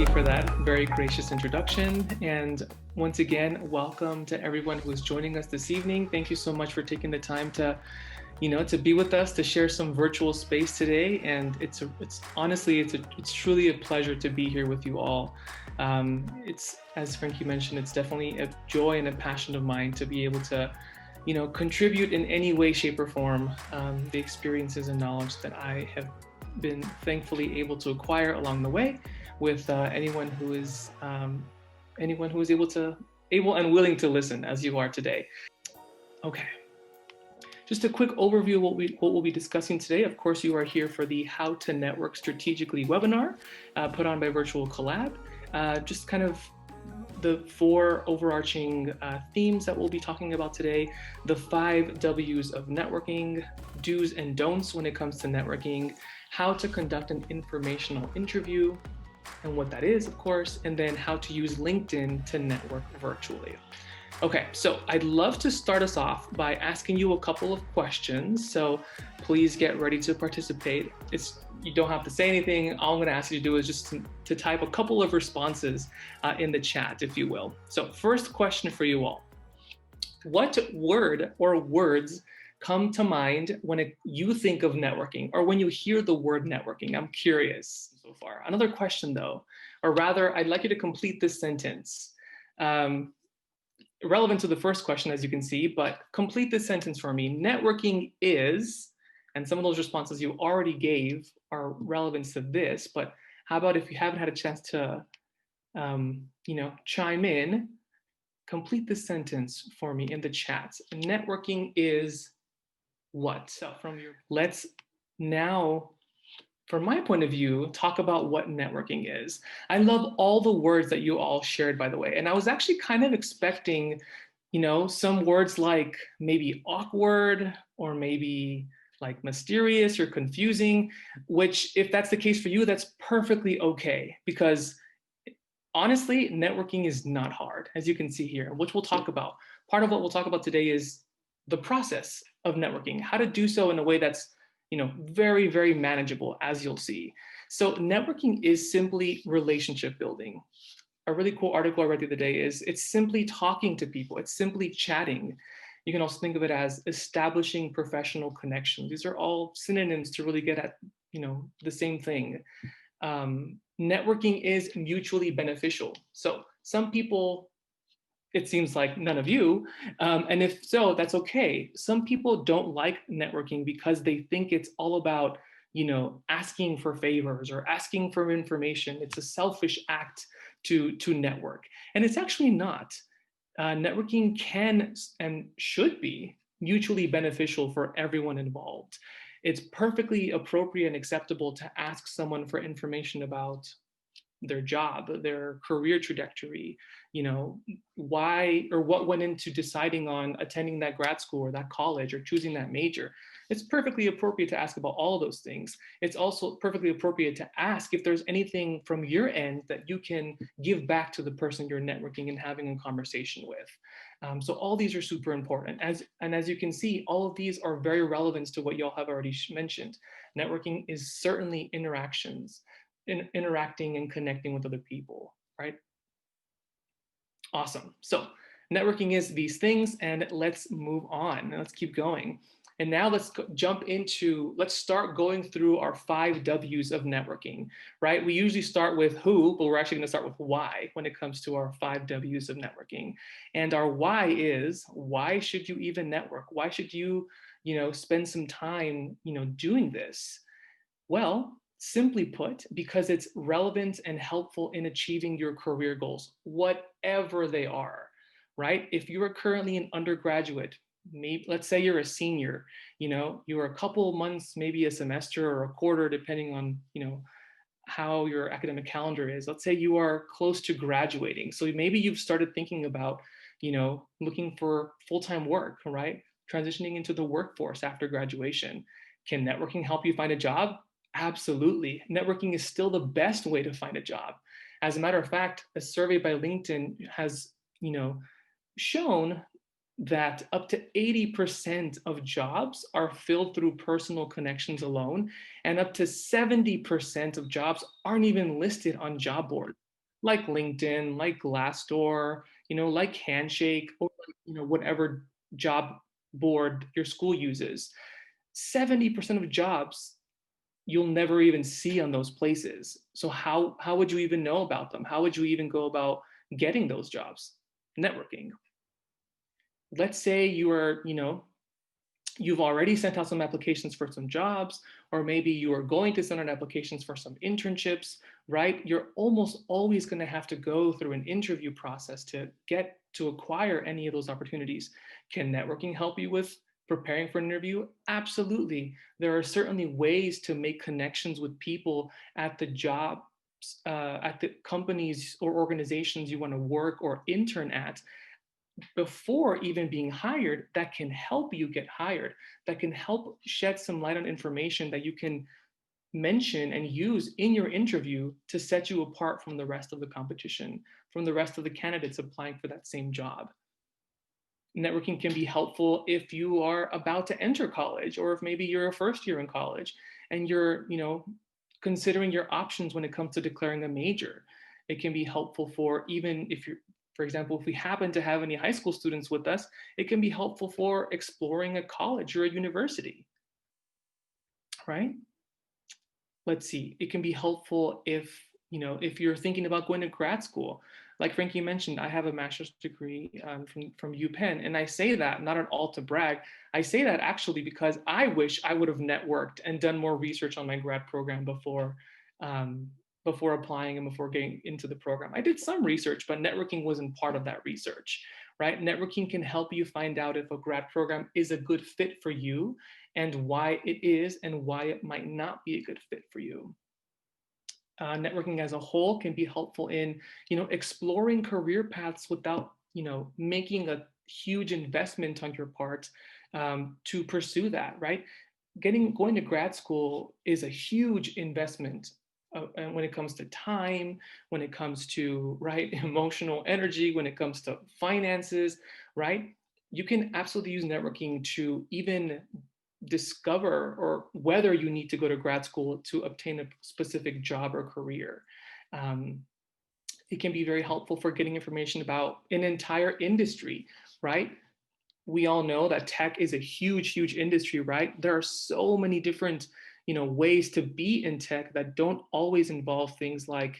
Frankie, for that very gracious introduction. And once again, welcome to everyone who is joining us this evening. Thank you so much for taking the time to, to be with us, to share some virtual space today. And it's truly a pleasure to be here with you all. It's, as Frankie mentioned, it's definitely a joy and a passion of mine to be able to, contribute in any way, shape, or form the experiences and knowledge that I have been thankfully able to acquire along the way with anyone who is able and willing to listen, as you are today. Okay. Just a quick overview of what we'll be discussing today. Of course, you are here for the How to Network Strategically webinar put on by Virtual Collab. Just kind of the four overarching themes that we'll be talking about today: the 5 W's of networking, do's and don'ts when it comes to networking, how to conduct an informational interview, and what that is, of course, and then how to use LinkedIn to network virtually. Okay, so I'd love to start us off by asking you a couple of questions. So please get ready to participate. You don't have to say anything. All I'm going to ask you to do is just to type a couple of responses in the chat, if you will. So first question for you all: what word or words come to mind when you think of networking, or when you hear the word networking? I'm curious so far. Another question though, or rather, I'd like you to complete this sentence. Relevant to the first question, as you can see, but complete this sentence for me. Networking is, and some of those responses you already gave are relevant to this, but how about if you haven't had a chance to, chime in, complete this sentence for me in the chat. Networking is what? So let's now, from my point of view, talk about what networking is. I love all the words that you all shared, by the way. And I was actually kind of expecting, some words like maybe awkward, or maybe like mysterious or confusing, which, if that's the case for you, that's perfectly okay. Because honestly, networking is not hard, as you can see here, which we'll talk about. Part of what we'll talk about today is the process of networking, how to do so in a way that's very, very manageable, as you'll see. So networking is simply relationship building. A really cool article I read the other day is it's simply talking to people. It's simply chatting. You can also think of it as establishing professional connections. These are all synonyms to really get at, the same thing. Networking is mutually beneficial. So some people, it seems like none of you, and if so, that's okay. Some people don't like networking because they think it's all about, asking for favors or asking for information. It's a selfish act to network, and it's actually not. Networking can and should be mutually beneficial for everyone involved. It's perfectly appropriate and acceptable to ask someone for information about their job, their career trajectory, why or what went into deciding on attending that grad school or that college or choosing that major. It's perfectly appropriate to ask about all of those things. It's also perfectly appropriate to ask if there's anything from your end that you can give back to the person you're networking and having a conversation with. So all these are super important. As you can see, all of these are very relevant to what y'all have already mentioned. Networking is certainly interactions, interacting and connecting with other people, right? Awesome. So networking is these things, and let's move on. Let's keep going. And now let's start going through our 5 W's of networking, right? We usually start with who, but we're actually going to start with why when it comes to our 5 W's of networking. And our why is, why should you even network? Why should you, spend some time, doing this? Well, simply put, because it's relevant and helpful in achieving your career goals, whatever they are, right? If you are currently an undergraduate, maybe let's say you're a senior, you're a couple of months, maybe a semester or a quarter, depending on, how your academic calendar is. Let's say you are close to graduating. So maybe you've started thinking about, looking for full-time work, right? Transitioning into the workforce after graduation. Can networking help you find a job? Absolutely. Networking is still the best way to find a job. As a matter of fact, a survey by LinkedIn has, shown that up to 80% of jobs are filled through personal connections alone, and up to 70% of jobs aren't even listed on job boards. like LinkedIn, like Glassdoor, like Handshake, or like, whatever job board your school uses. 70% of jobs you'll never even see on those places. So how would you even know about them? How would you even go about getting those jobs? Networking. Let's say you've already sent out some applications for some jobs, or maybe you are going to send out applications for some internships, right? You're almost always going to have to go through an interview process to get to acquire any of those opportunities. Can networking help you with preparing for an interview? Absolutely. There are certainly ways to make connections with people at the job, at the companies or organizations you want to work or intern at before even being hired, that can help you get hired, that can help shed some light on information that you can mention and use in your interview to set you apart from the rest of the competition, from the rest of the candidates applying for that same job. Networking can be helpful if you are about to enter college, or if maybe you're a first year in college and you're, considering your options when it comes to declaring a major. It can be helpful for, even if you're, for example, if we happen to have any high school students with us, it can be helpful for exploring a college or a university, right? Let's see, it can be helpful if you're thinking about going to grad school. Like Frankie mentioned, I have a master's degree from UPenn, and I say that not at all to brag. I say that actually because I wish I would have networked and done more research on my grad program before applying and before getting into the program. I did some research, but networking wasn't part of that research, right? Networking can help you find out if a grad program is a good fit for you, and why it is and why it might not be a good fit for you. Networking as a whole can be helpful in, exploring career paths without, making a huge investment on your part to pursue that, right? Going to grad school is a huge investment and when it comes to time, when it comes to, right, emotional energy, when it comes to finances, right? You can absolutely use networking to even discover or whether you need to go to grad school to obtain a specific job or career. Um, it can be very helpful for getting information about an entire industry, right? We all know that tech is a huge, huge industry, right? There are so many different, ways to be in tech that don't always involve things like,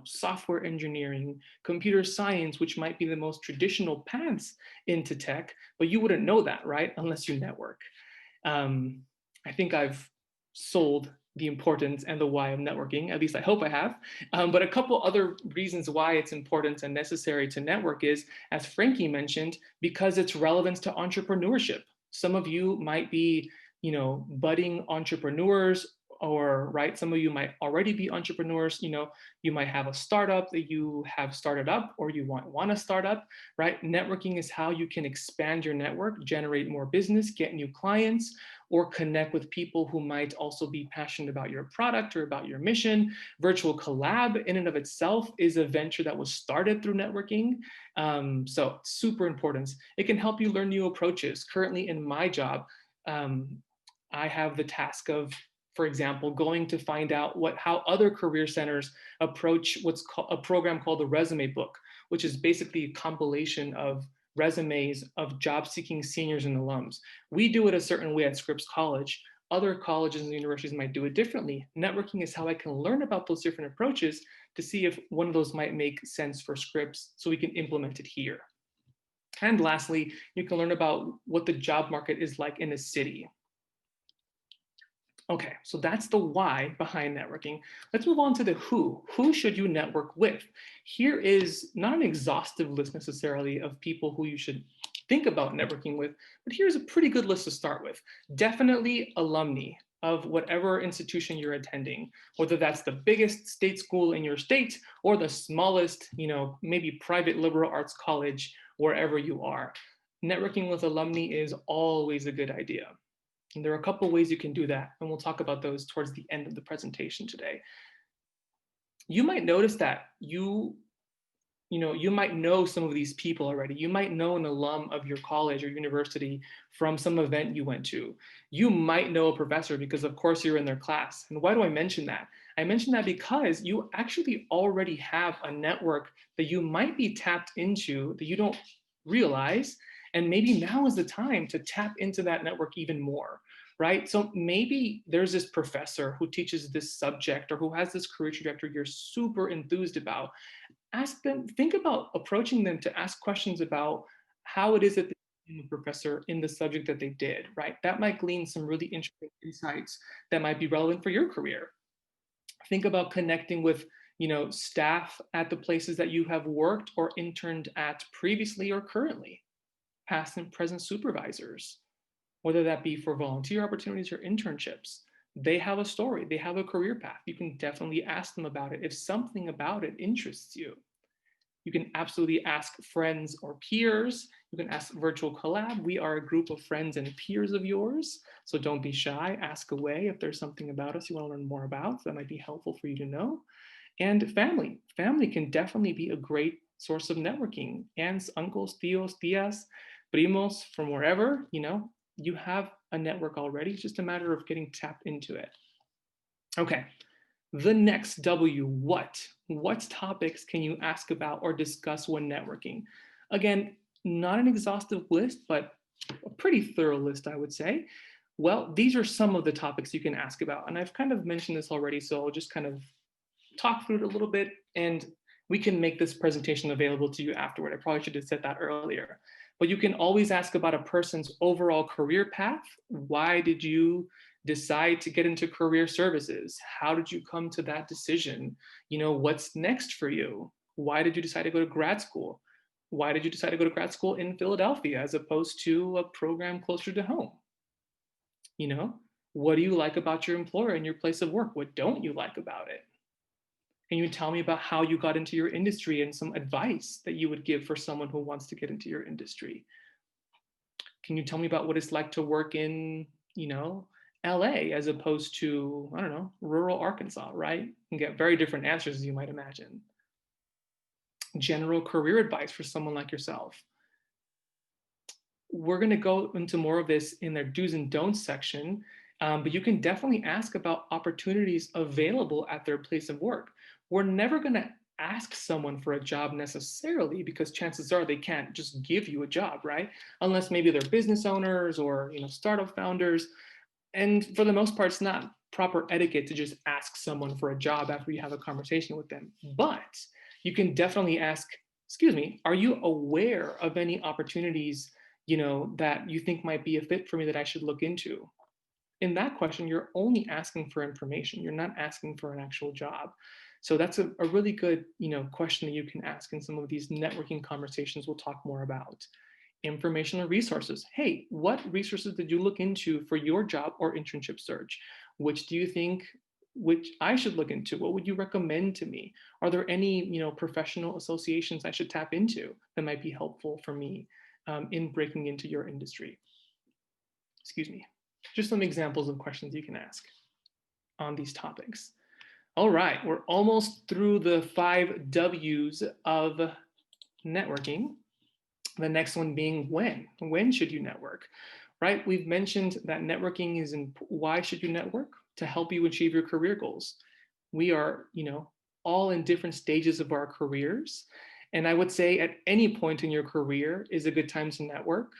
software engineering, computer science, which might be the most traditional paths into tech, but you wouldn't know that, right? Unless you network. I think I've sold the importance and the why of networking, at least I hope I have. But a couple other reasons why it's important and necessary to network is, as Frankie mentioned, because it's relevant to entrepreneurship. Some of you might be, budding entrepreneurs, or right, some of you might already be entrepreneurs. You might have a startup that you have started up, or you want to start up, right? Networking is how you can expand your network, generate more business, get new clients, or connect with people who might also be passionate about your product or about your mission. Virtual Collab in and of itself is a venture that was started through networking. So super important. It can help you learn new approaches. Currently in my job, I have the task of, for example, going to find out how other career centers approach what's called a program called the Resume Book, which is basically a compilation of resumes of job-seeking seniors and alums. We do it a certain way at Scripps College. Other colleges and universities might do it differently. Networking is how I can learn about those different approaches to see if one of those might make sense for Scripps so we can implement it here. And lastly, you can learn about what the job market is like in a city. Okay, so that's the why behind networking. Let's move on to the who. Who should you network with? Here is not an exhaustive list necessarily of people who you should think about networking with, but here's a pretty good list to start with. Definitely alumni of whatever institution you're attending, whether that's the biggest state school in your state or the smallest, maybe private liberal arts college, wherever you are. Networking with alumni is always a good idea. And there are a couple ways you can do that, and we'll talk about those towards the end of the presentation today. You might notice that you might know some of these people already. You might know an alum of your college or university from some event you went to. You might know a professor because of course you're in their class. And why do I mention that? I mention that because you actually already have a network that you might be tapped into that you don't realize. And maybe now is the time to tap into that network even more, right? So maybe there's this professor who teaches this subject or who has this career trajectory you're super enthused about. Ask them, think about approaching them to ask questions about how it is that they became a professor in the subject that they did, right? That might glean some really interesting insights that might be relevant for your career. Think about connecting with, staff at the places that you have worked or interned at previously or currently, past and present supervisors, whether that be for volunteer opportunities or internships. They have a story, they have a career path. You can definitely ask them about it if something about it interests you. You can absolutely ask friends or peers. You can ask Virtual Collab. We are a group of friends and peers of yours. So don't be shy. Ask away if there's something about us you want to learn more about. That might be helpful for you to know. And family. Family can definitely be a great source of networking. Aunts, uncles, tios, tias, primos, from wherever, you have a network already. It's just a matter of getting tapped into it. Okay, the next W, what? What topics can you ask about or discuss when networking? Again, not an exhaustive list, but a pretty thorough list, I would say. Well, these are some of the topics you can ask about. And I've kind of mentioned this already, so I'll just kind of talk through it a little bit and we can make this presentation available to you afterward. I probably should have said that earlier. But you can always ask about a person's overall career path. Why did you decide to get into career services? How did you come to that decision? What's next for you? Why did you decide to go to grad school? Why did you decide to go to grad school in Philadelphia as opposed to a program closer to home? What do you like about your employer and your place of work? What don't you like about it? Can you tell me about how you got into your industry and some advice that you would give for someone who wants to get into your industry? Can you tell me about what it's like to work in, LA as opposed to, I don't know, rural Arkansas, right? You can get very different answers as you might imagine. General career advice for someone like yourself. We're going to go into more of this in their do's and don'ts section, but you can definitely ask about opportunities available at their place of work. We're never going to ask someone for a job necessarily because chances are they can't just give you a job, right? Unless maybe they're business owners or startup founders. And for the most part, it's not proper etiquette to just ask someone for a job after you have a conversation with them. But you can definitely ask, excuse me, are you aware of any opportunities that you think might be a fit for me that I should look into? In that question, you're only asking for information. You're not asking for an actual job. So that's a really good, question that you can ask in some of these networking conversations we'll talk more about. Information and resources. Hey, what resources did you look into for your job or internship search? Which do you think which I should look into? What would you recommend to me? Are there any, professional associations I should tap into that might be helpful for me in breaking into your industry? Excuse me. Just some examples of questions you can ask on these topics. All right, we're almost through the 5 W's of networking. The next one being when. When should you network? Right? We've mentioned that networking is in why should you network? To help you achieve your career goals. We are, all in different stages of our careers. And I would say at any point in your career is a good time to network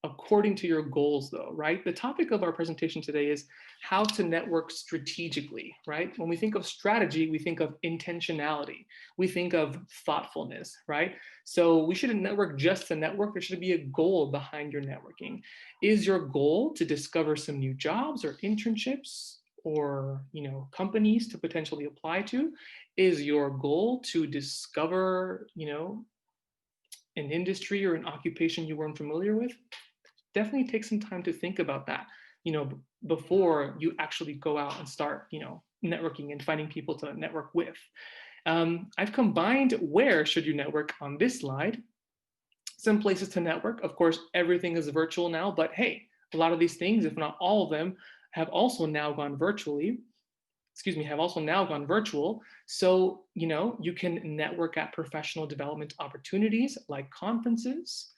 according to your goals though, right? The topic of our presentation today is how to network strategically, right? When we think of strategy, we think of intentionality. We think of thoughtfulness, right? So we shouldn't network just to network. There should be a goal behind your networking. Is your goal to discover some new jobs or internships or companies to potentially apply to? Is your goal to discover an industry or an occupation you weren't familiar with? Definitely take some time to think about that before you actually go out and start networking and finding people to network with. I've combined where should you network on this slide. Some places to network. Of course, everything is virtual now, but hey, a lot of these things, if not all of them, have also now gone virtually. Have also now gone virtual. So, you can network at professional development opportunities like conferences.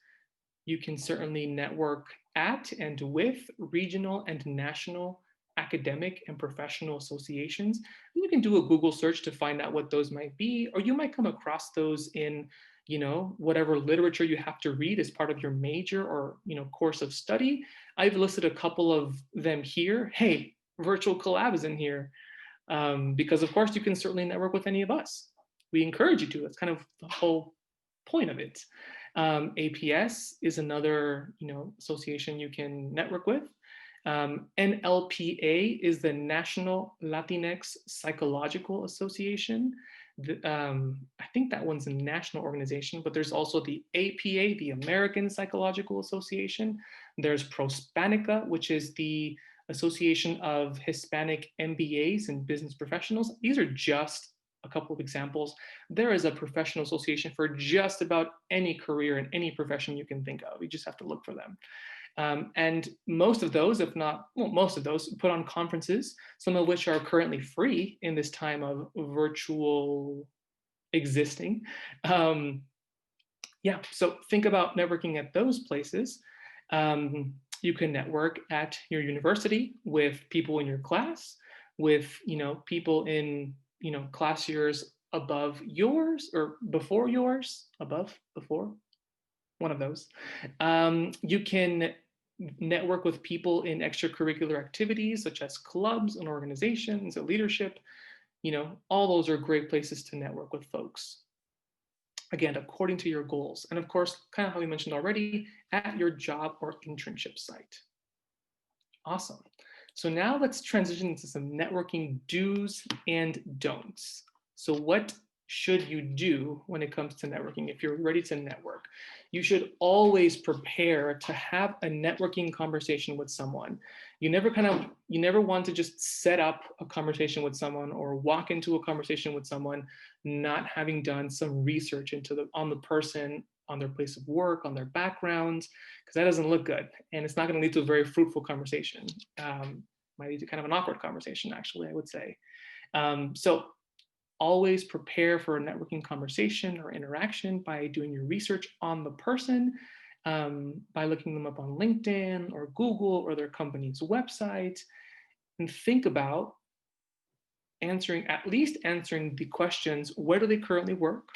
You can certainly network at and with regional and national academic and professional associations. And you can do a Google search to find out what those might be, or you might come across those in, whatever literature you have to read as part of your major or, course of study. I've listed a couple of them here. Hey, Virtual Collab is in here, because of course you can certainly network with any of us. We encourage you to. That's kind of the whole point of it. APS is another, association you can network with. NLPA is the National Latinx Psychological Association. I think that one's a national organization, but there's also the APA, the American Psychological Association. There's Prospanica, which is the Association of Hispanic MBAs and Business Professionals. These are just a couple of examples. There is a professional association for just about any career in any profession you can think of. You just have to look for them. And most of those, if not, well, most of those put on conferences, some of which are currently free in this time of virtual existing. Yeah, so think about networking at those places. You can network at your university with people in your class, with people in class years above yours or before yours, above, before, one of those. You can network with people in extracurricular activities such as clubs and organizations and leadership. All those are great places to network with folks. Again, according to your goals. And of course, kind of how we mentioned already, at your job or internship site. Awesome. So now let's transition into some networking do's and don'ts. So what should you do when it comes to networking if you're ready to network? You should always prepare to have a networking conversation with someone. You never want to just set up a conversation with someone or walk into a conversation with someone not having done some research on the person, on their place of work, on their background, because that doesn't look good. And it's not going to lead to a very fruitful conversation. Might lead to kind of an awkward conversation, actually, I would say. So always prepare for a networking conversation or interaction by doing your research on the person, by looking them up on LinkedIn or Google or their company's website, and think about at least answering the questions: where do they currently work?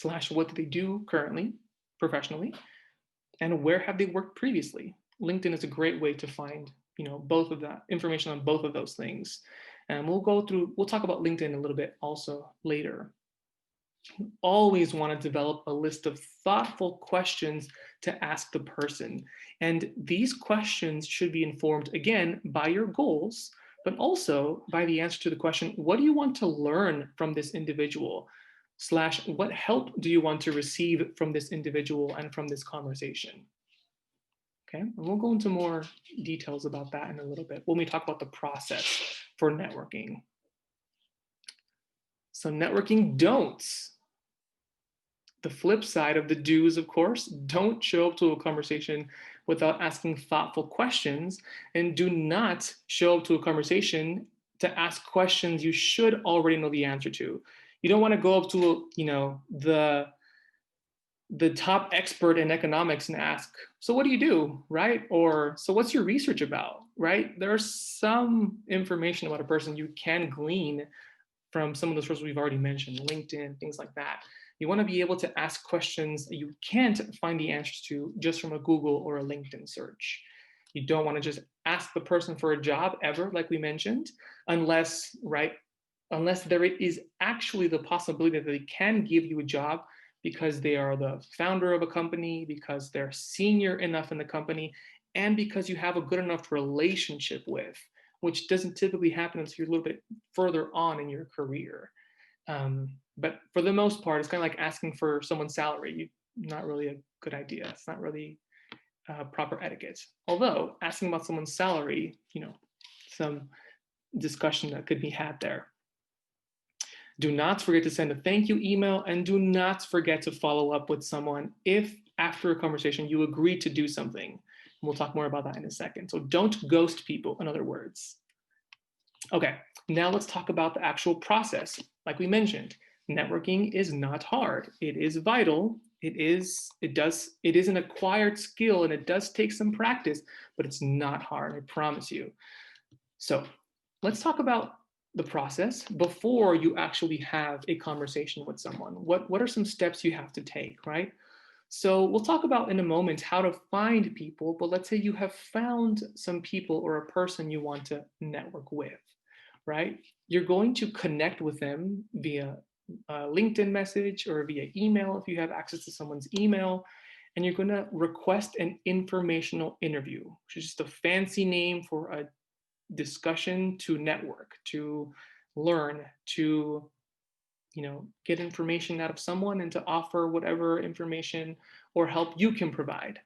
/ what do they do currently, professionally? And where have they worked previously? LinkedIn is a great way to find, both of that information on both of those things. And we'll talk about LinkedIn a little bit also later. You always want to develop a list of thoughtful questions to ask the person. And these questions should be informed, again, by your goals, but also by the answer to the question: what do you want to learn from this individual? / what help do you want to receive from this individual and from this conversation? Okay, and we'll go into more details about that in a little bit when we talk about the process for networking. So networking don'ts. The flip side of the do's, of course: don't show up to a conversation without asking thoughtful questions, and do not show up to a conversation to ask questions you should already know the answer to. You don't want to go up to, the top expert in economics and ask, so what do you do, right? Or, so what's your research about, right? There's some information about a person you can glean from some of the sources we've already mentioned, LinkedIn, things like that. You want to be able to ask questions that you can't find the answers to just from a Google or a LinkedIn search. You don't want to just ask the person for a job ever, like we mentioned, unless there is actually the possibility that they can give you a job because they are the founder of a company, because they're senior enough in the company, and because you have a good enough relationship with, which doesn't typically happen until you're a little bit further on in your career. But for the most part, it's kind of like asking for someone's salary. Not really a good idea. It's not really proper etiquette. Although asking about someone's salary, some discussion that could be had there. Do not forget to send a thank you email, and do not forget to follow up with someone if after a conversation you agree to do something. And we'll talk more about that in a second. So don't ghost people, in other words. Okay, now let's talk about the actual process. Like we mentioned, networking is not hard. It is vital. It is an acquired skill, and it does take some practice, but it's not hard, I promise you. So let's talk about the process before you actually have a conversation with someone. What are some steps you have to take, right? So we'll talk about in a moment how to find people, but let's say you have found some people or a person you want to network with, right? You're going to connect with them via a LinkedIn message or via email if you have access to someone's email. And you're going to request an informational interview, which is just a fancy name for a discussion to network, to learn, to get information out of someone and to offer whatever information or help you can provide.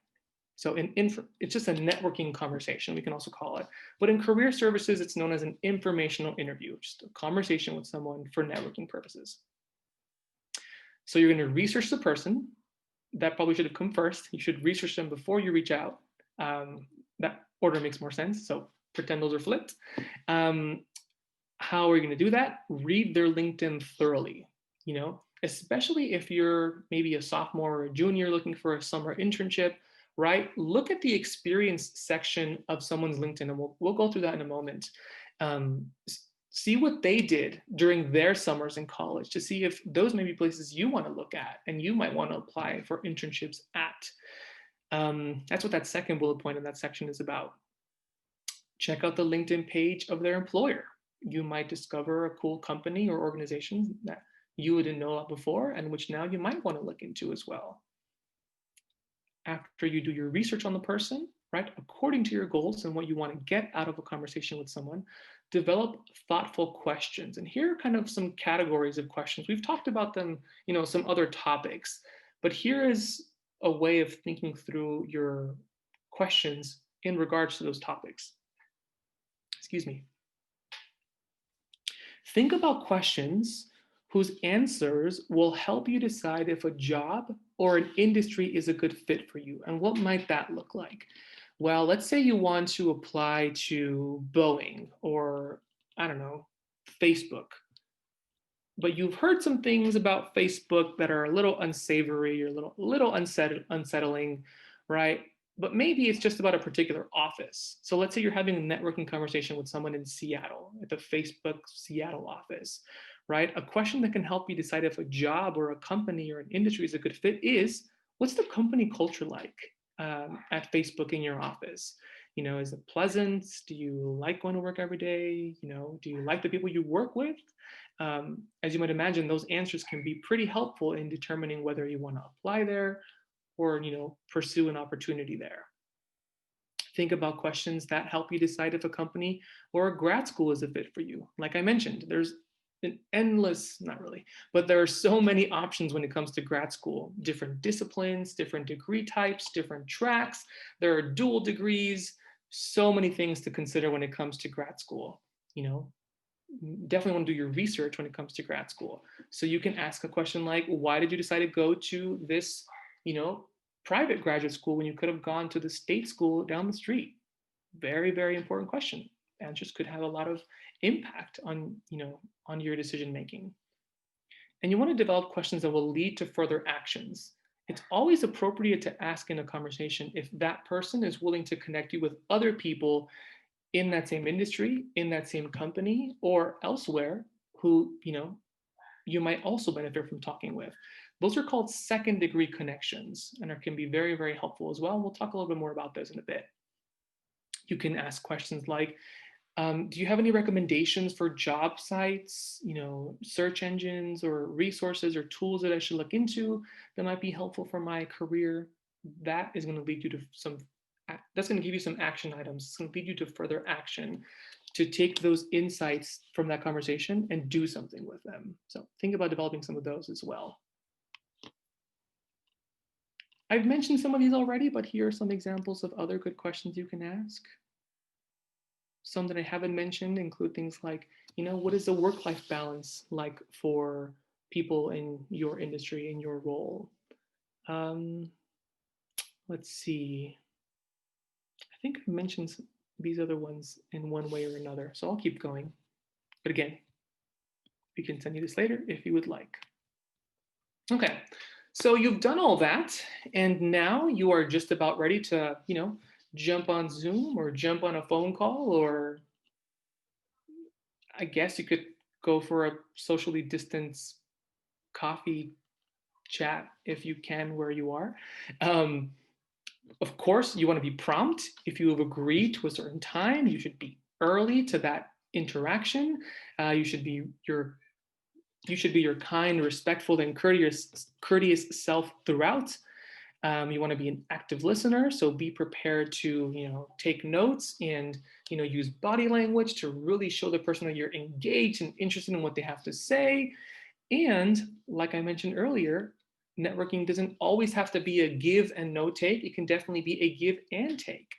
So it's just a networking conversation, we can also call it. But in career services, it's known as an informational interview, just a conversation with someone for networking purposes. So you're going to research the person. That probably should have come first. You should research them before you reach out. That order makes more sense. So pretend those are flipped. How are you going to do that? Read their LinkedIn thoroughly, especially if you're maybe a sophomore or a junior looking for a summer internship, right? Look at the experience section of someone's LinkedIn, and we'll go through that in a moment. See what they did during their summers in college to see if those may be places you want to look at and you might want to apply for internships at. That's what that second bullet point in that section is about. Check out the LinkedIn page of their employer. You might discover a cool company or organization that you didn't know of before and which now you might want to look into as well. After you do your research on the person, right, according to your goals and what you want to get out of a conversation with someone, develop thoughtful questions. And here are kind of some categories of questions. We've talked about them, some other topics, but here is a way of thinking through your questions in regards to those topics. Excuse me. Think about questions whose answers will help you decide if a job or an industry is a good fit for you. And what might that look like? Well, let's say you want to apply to Boeing or, I don't know, Facebook. But you've heard some things about Facebook that are a little unsavory or a little unsettling, right? But maybe it's just about a particular office. So let's say you're having a networking conversation with someone in Seattle at the Facebook Seattle office, right? A question that can help you decide if a job or a company or an industry is a good fit is, what's the company culture like at Facebook in your office? Is it pleasant? Do you like going to work every day? Do you like the people you work with? As you might imagine, those answers can be pretty helpful in determining whether you want to apply there or pursue an opportunity there. Think about questions that help you decide if a company or a grad school is a fit for you. Like I mentioned, there's an endless, not really, but there are so many options when it comes to grad school. Different disciplines, different degree types, different tracks. There are dual degrees, so many things to consider when it comes to grad school. Definitely want to do your research when it comes to grad school. So you can ask a question like, why did you decide to go to this, private graduate school when you could have gone to the state school down the street? Very, very important question. Answers could have a lot of impact on, on your decision making. And you want to develop questions that will lead to further actions. It's always appropriate to ask in a conversation if that person is willing to connect you with other people in that same industry, in that same company, or elsewhere who, you might also benefit from talking with. Those are called second degree connections and can be very, very helpful as well. We'll talk a little bit more about those in a bit. You can ask questions like, do you have any recommendations for job sites, search engines or resources or tools that I should look into that might be helpful for my career? That is going to lead you to that's going to give you some action items. It's going to lead you to further action to take those insights from that conversation and do something with them. So think about developing some of those as well. I've mentioned some of these already, but here are some examples of other good questions you can ask. Some that I haven't mentioned include things like, what is the work-life balance like for people in your industry, in your role? Let's see. I think I mentioned these other ones in one way or another, so I'll keep going. But again, we can send you this later if you would like. Okay, so you've done all that, and now you are just about ready to, jump on Zoom or jump on a phone call or I guess you could go for a socially distanced coffee chat if you can where you are. Um, of course, you want to be prompt. If you have agreed to a certain time, you should be early to that interaction. You should be your kind, respectful, and courteous self throughout. You want to be an active listener, so be prepared to take notes and use body language to really show the person that you're engaged and interested in what they have to say. And like I mentioned earlier, networking doesn't always have to be a give and no take. It can definitely be a give and take.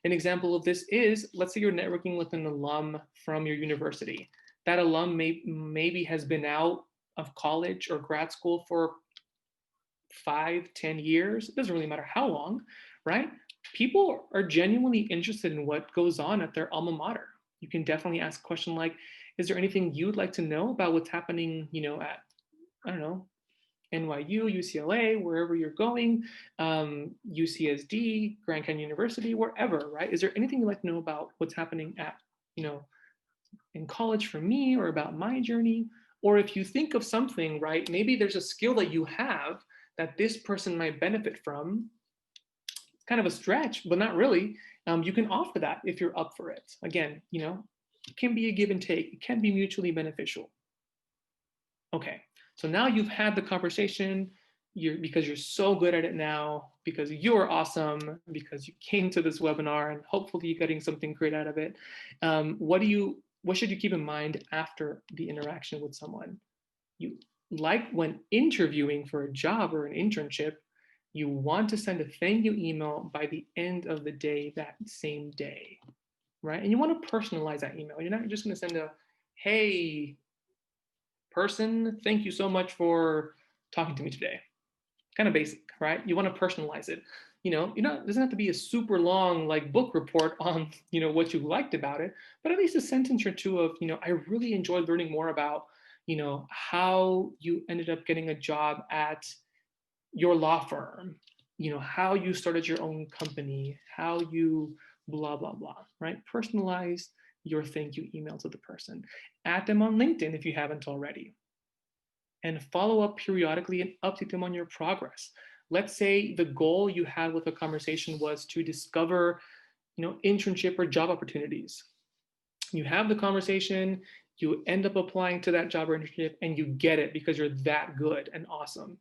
An example of this is, let's say you're networking with an alum from your university. That alum maybe has been out of college or grad school for 5, 10 years. It doesn't really matter how long, right? People are genuinely interested in what goes on at their alma mater. You can definitely ask a question like, is there anything you'd like to know about what's happening, at, I don't know, NYU, UCLA, wherever you're going, UCSD, Grand Canyon University, wherever, right? Is there anything you'd like to know about what's happening at, in college for me, or about my journey? Or if you think of something, right, maybe there's a skill that you have that this person might benefit from. It's kind of a stretch, but not really. You can offer that if you're up for it. Again, it can be a give and take. It can be mutually beneficial. Okay, so now you've had the conversation. Because you're so good at it now, because you're awesome, because you came to this webinar, and hopefully you're getting something great out of it. What should you keep in mind after the interaction with someone? You like when interviewing for a job or an internship, you want to send a thank you email by the end of the day that same day, right? And you want to personalize that email. You're not just going to send a, hey, person, thank you so much for talking to me today. Kind of basic, right? You want to personalize it. It doesn't have to be a super long like book report on what you liked about it, but at least a sentence or two of I really enjoyed learning more about how you ended up getting a job at your law firm, how you started your own company, how you blah blah blah, right? Personalize your thank you email to the person. Add them on LinkedIn if you haven't already, and follow up periodically and update them on your progress. Let's say the goal you had with a conversation was to discover, internship or job opportunities. You have the conversation, you end up applying to that job or internship, and you get it because you're that good and awesome.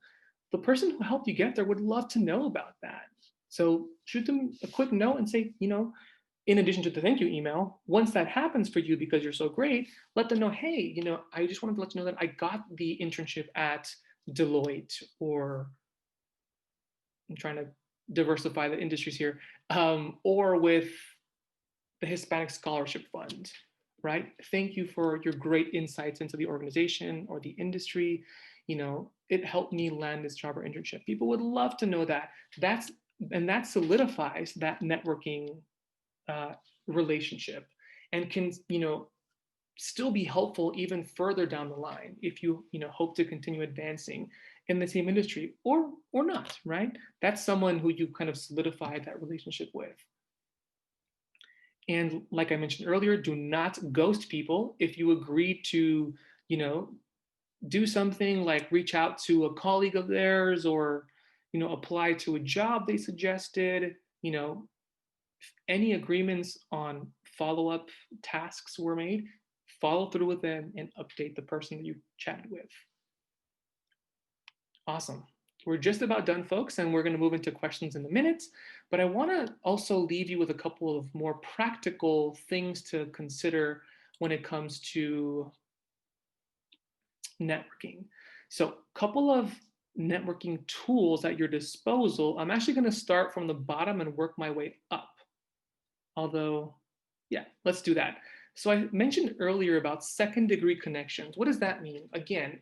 The person who helped you get there would love to know about that. So shoot them a quick note and say, in addition to the thank you email, once that happens for you because you're so great, let them know, hey, I just wanted to let you know that I got the internship at Deloitte, or I'm trying to diversify the industries here, or with the Hispanic Scholarship Fund, right? Thank you for your great insights into the organization or the industry. It helped me land this job or internship. People would love to know that. That solidifies that networking relationship, and can still be helpful even further down the line if you hope to continue advancing in the same industry, or not, right? That's someone who you kind of solidified that relationship with. And like I mentioned earlier, do not ghost people. If you agree to do something like reach out to a colleague of theirs, or apply to a job they suggested, any agreements on follow-up tasks were made, follow through with them and update the person that you chatted with. Awesome. We're just about done, folks, and we're going to move into questions in a minute. But I want to also leave you with a couple of more practical things to consider when it comes to networking. So a couple of networking tools at your disposal. I'm actually going to start from the bottom and work my way up. Although, yeah, let's do that. So I mentioned earlier about second degree connections. What does that mean? Again,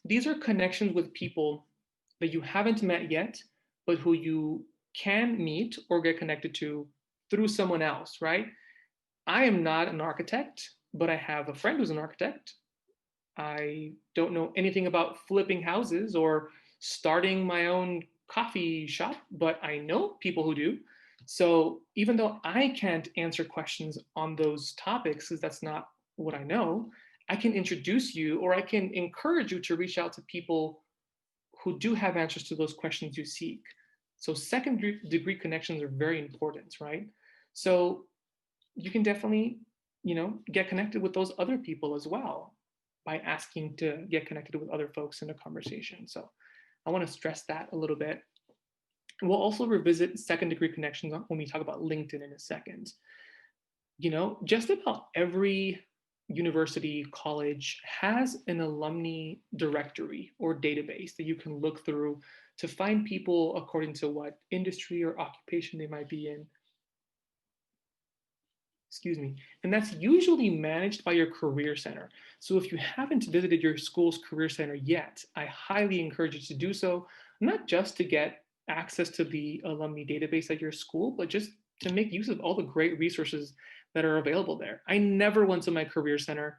these are connections with people that you haven't met yet, but who you can meet or get connected to through someone else, right? I am not an architect, but I have a friend who's an architect. I don't know anything about flipping houses or starting my own coffee shop, but I know people who do. So even though I can't answer questions on those topics, because that's not what I know, I can introduce you or I can encourage you to reach out to people who do have answers to those questions you seek. So second degree connections are very important, right? So you can definitely, get connected with those other people as well by asking to get connected with other folks in a conversation. So I want to stress that a little bit. We'll also revisit second degree connections when we talk about LinkedIn in a second. Just about every university, college has an alumni directory or database that you can look through to find people according to what industry or occupation they might be in. Excuse me. And that's usually managed by your career center. So if you haven't visited your school's career center yet, I highly encourage you to do so, not just to get access to the alumni database at your school, but just to make use of all the great resources that are available there. I never went to my career center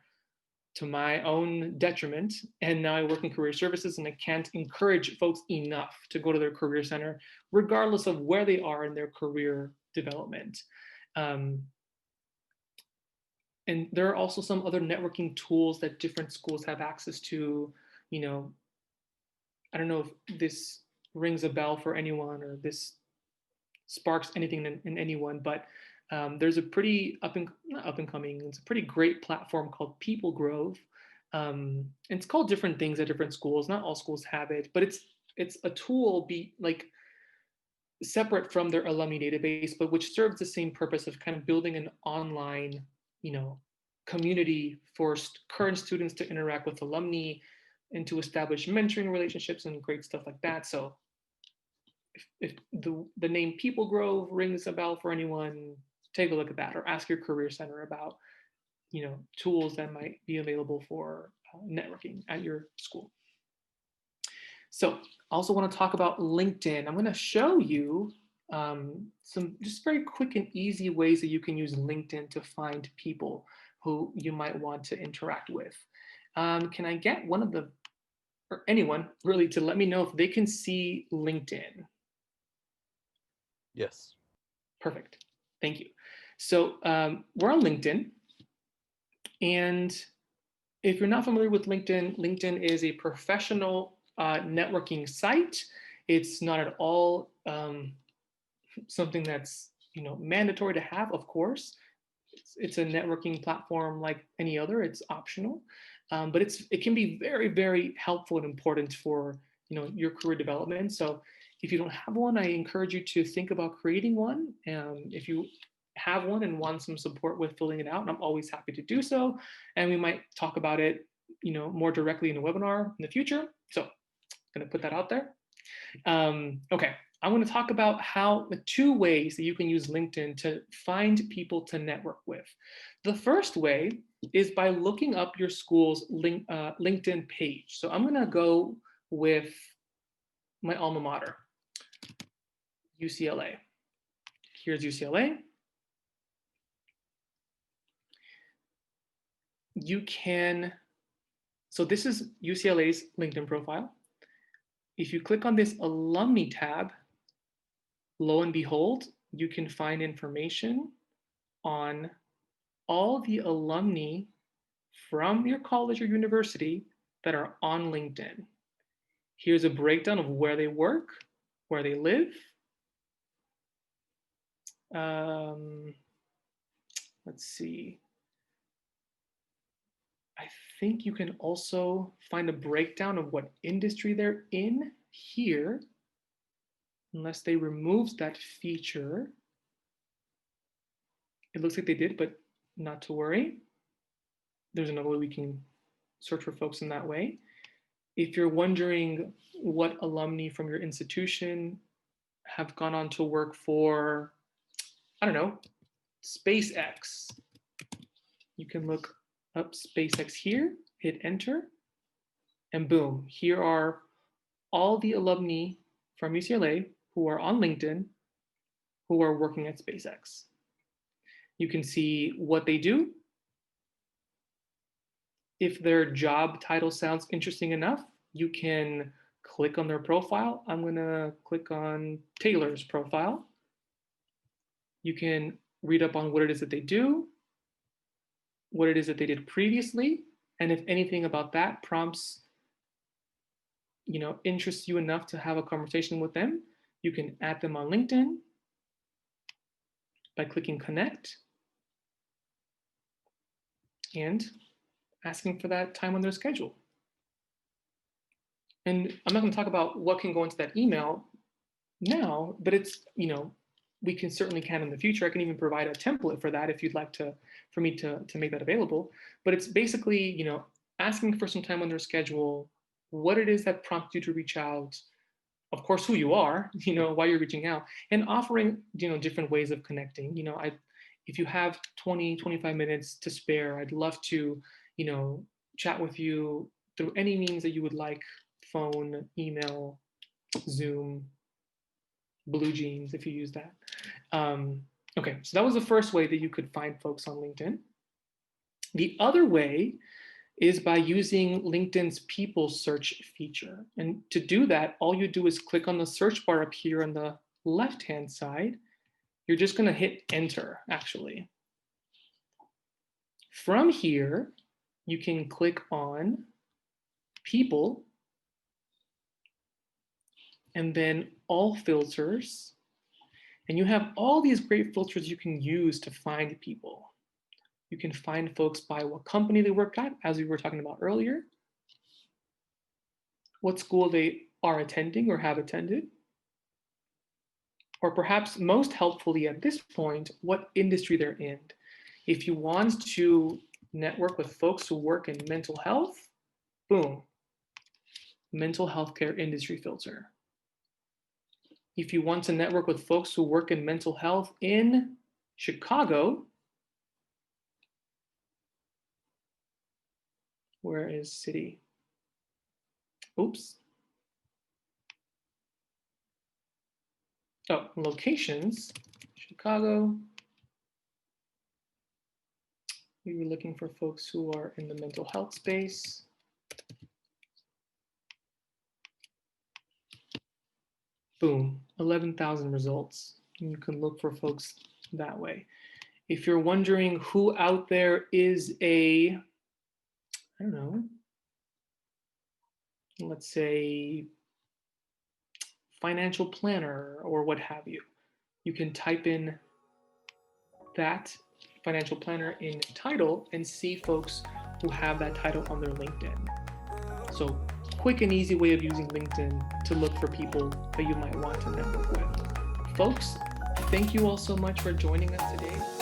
to my own detriment, and now I work in career services, and I can't encourage folks enough to go to their career center, regardless of where they are in their career development. And there are also some other networking tools that different schools have access to. I don't know if this rings a bell for anyone or this sparks anything in anyone, but there's a pretty not up and coming, it's a pretty great platform called People Grove. It's called different things at different schools. Not all schools have it, but it's a tool separate from their alumni database, but which serves the same purpose of kind of building an online, community for current students to interact with alumni and to establish mentoring relationships and great stuff like that. So if the name People Grove rings a bell for anyone, take a look at that or ask your career center about, tools that might be available for networking at your school. So I also want to talk about LinkedIn. I'm going to show you some just very quick and easy ways that you can use LinkedIn to find people who you might want to interact with. Can I get or anyone really, to let me know if they can see LinkedIn? Yes. Perfect. Thank you. So we're on LinkedIn. And if you're not familiar with LinkedIn, LinkedIn is a professional networking site. It's not at all something that's mandatory to have, of course. It's a networking platform like any other. It's optional, but it can be very, very helpful and important for your career development. So if you don't have one, I encourage you to think about creating one. If you have one and want some support with filling it out, I'm always happy to do so. And we might talk about it, more directly in a webinar in the future. So I'm going to put that out there. Okay, I want to talk about the 2 ways that you can use LinkedIn to find people to network with. The first way is by looking up your school's LinkedIn page. So I'm going to go with my alma mater, UCLA. Here's UCLA. So this is UCLA's LinkedIn profile. If you click on this alumni tab, lo and behold, you can find information on all the alumni from your college or university that are on LinkedIn. Here's a breakdown of where they work, where they live. Let's see. I think you can also find a breakdown of what industry they're in here, unless they removed that feature. It looks like they did, but not to worry. There's another way we can search for folks in that way. If you're wondering what alumni from your institution have gone on to work for, I don't know, SpaceX, you can look up SpaceX here, hit enter, and boom, here are all the alumni from UCLA who are on LinkedIn who are working at SpaceX. You can see what they do. If their job title sounds interesting enough, you can click on their profile. I'm going to click on Taylor's profile. You can read up on what it is that they do. what it is that they did previously, and if anything about that prompts, interests you enough to have a conversation with them, you can add them on LinkedIn by clicking connect and asking for that time on their schedule. And I'm not going to talk about what can go into that email now, but it's, we can certainly in the future. I can even provide a template for that if you'd like for me to make that available. But it's basically, asking for some time on their schedule, what it is that prompts you to reach out, of course, who you are, why you're reaching out, and offering, different ways of connecting. If you have 20, 25 minutes to spare, I'd love to, chat with you through any means that you would like, phone, email, Zoom, Blue Jeans, if you use that. Okay, so that was the first way that you could find folks on LinkedIn. The other way is by using LinkedIn's people search feature. And to do that, all you do is click on the search bar up here on the left-hand side. You're just gonna hit enter, actually. From here, you can click on people, and then all filters. And you have all these great filters you can use to find people. You can find folks by what company they work at, as we were talking about earlier, what school they are attending or have attended, or perhaps most helpfully at this point, what industry they're in. If you want to network with folks who work in mental health, boom, mental health care industry filter. If you want to network with folks who work in mental health in Chicago, where is city? Oops. Oh, locations, Chicago. We were looking for folks who are in the mental health space. Boom, 11,000 results. And you can look for folks that way. If you're wondering who out there is a, I don't know, let's say financial planner or what have you, you can type in that financial planner in title and see folks who have that title on their LinkedIn. So quick and easy way of using LinkedIn to look for people that you might want to network with. Folks, thank you all so much for joining us today.